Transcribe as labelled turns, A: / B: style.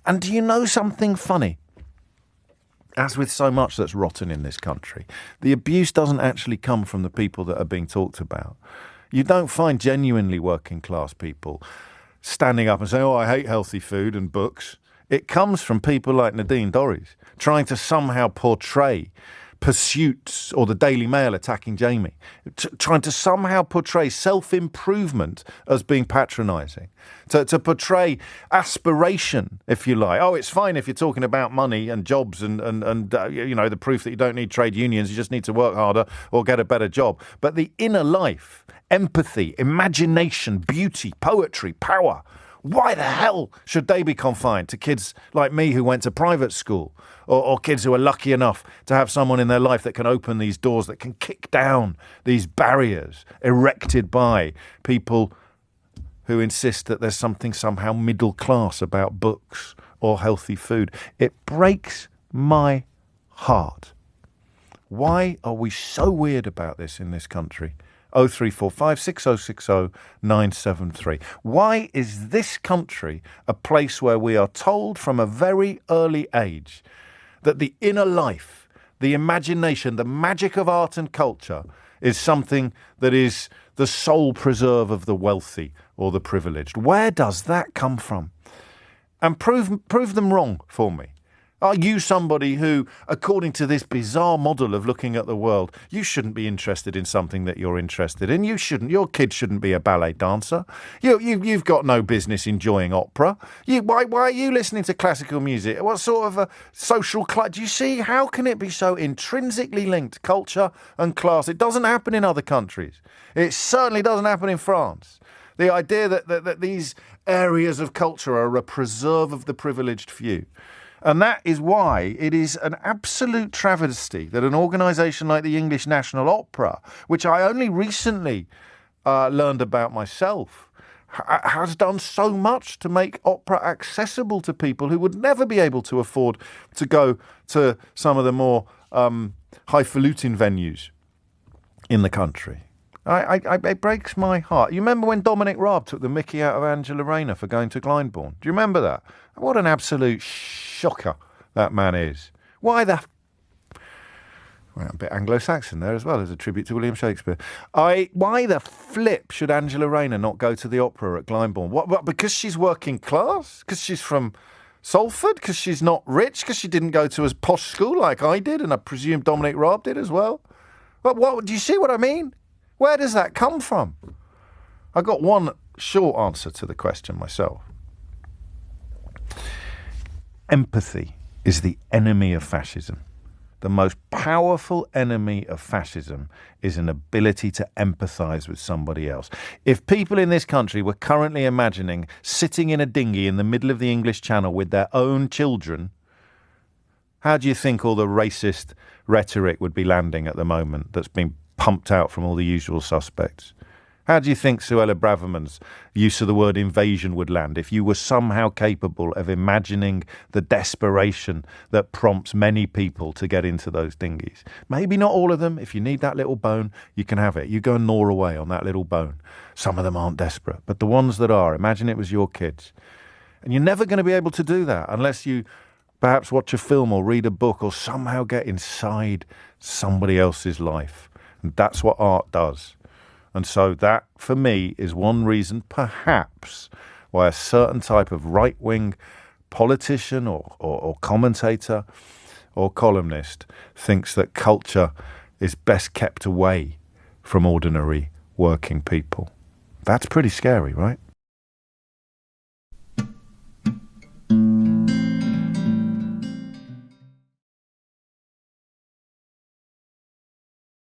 A: And do you know something funny? As with so much that's rotten in this country, the abuse doesn't actually come from the people that are being talked about. You don't find genuinely working class people standing up and saying, oh, I hate healthy food and books. It comes from people like Nadine Dorries trying to somehow portray Pursuits or the Daily Mail attacking Jamie, trying to somehow portray self-improvement as being patronising, to portray aspiration, if you like. Oh, it's fine if you're talking about money and jobs and the proof that you don't need trade unions, you just need to work harder or get a better job. But the inner life, empathy, imagination, beauty, poetry, power, why the hell should they be confined to kids like me who went to private school or kids who are lucky enough to have someone in their life that can open these doors, that can kick down these barriers erected by people who insist that there's something somehow middle class about books or healthy food? It breaks my heart. Why are we so weird about this in this country? 0345 6060 973. Why is this country a place where we are told from a very early age that the inner life, the imagination, the magic of art and culture is something that is the sole preserve of the wealthy or the privileged? Where does that come from? And prove them wrong for me. Are you somebody who, according to this bizarre model of looking at the world, you shouldn't be interested in something that you're interested in? Your kid shouldn't be a ballet dancer. You've got no business enjoying opera. Why are you listening to classical music? What sort of a social class? Do you see, how can it be so intrinsically linked, culture and class? It doesn't happen in other countries. It certainly doesn't happen in France. The idea that these areas of culture are a preserve of the privileged few. And that is why it is an absolute travesty that an organisation like the English National Opera, which I only recently learned about myself, has done so much to make opera accessible to people who would never be able to afford to go to some of the more highfalutin venues in the country. It breaks my heart. You remember when Dominic Raab took the mickey out of Angela Rayner for going to Glyndebourne? Do you remember that? What an absolute shocker that man is. Why the... Well, a bit Anglo-Saxon there as well, as a tribute to William Shakespeare. Why the flip should Angela Rayner not go to the opera at Glyndebourne? What, because she's working class? Because she's from Salford? Because she's not rich? Because she didn't go to a posh school like I did, and I presume Dominic Raab did as well? What do you see what I mean? Where does that come from? I got one short answer to the question myself. Empathy is the enemy of fascism. The most powerful enemy of fascism is an ability to empathise with somebody else. If people in this country were currently imagining sitting in a dinghy in the middle of the English Channel with their own children, how do you think all the racist rhetoric would be landing at the moment that's been pumped out from all the usual suspects? How do you think Suella Braverman's use of the word invasion would land if you were somehow capable of imagining the desperation that prompts many people to get into those dinghies? Maybe not all of them. If you need that little bone, you can have it. You go and gnaw away on that little bone. Some of them aren't desperate, but the ones that are, imagine it was your kids. And you're never going to be able to do that unless you perhaps watch a film or read a book or somehow get inside somebody else's life. And that's what art does. And so that, for me, is one reason, perhaps, why a certain type of right-wing politician or commentator or columnist thinks that culture is best kept away from ordinary working people. That's pretty scary, right?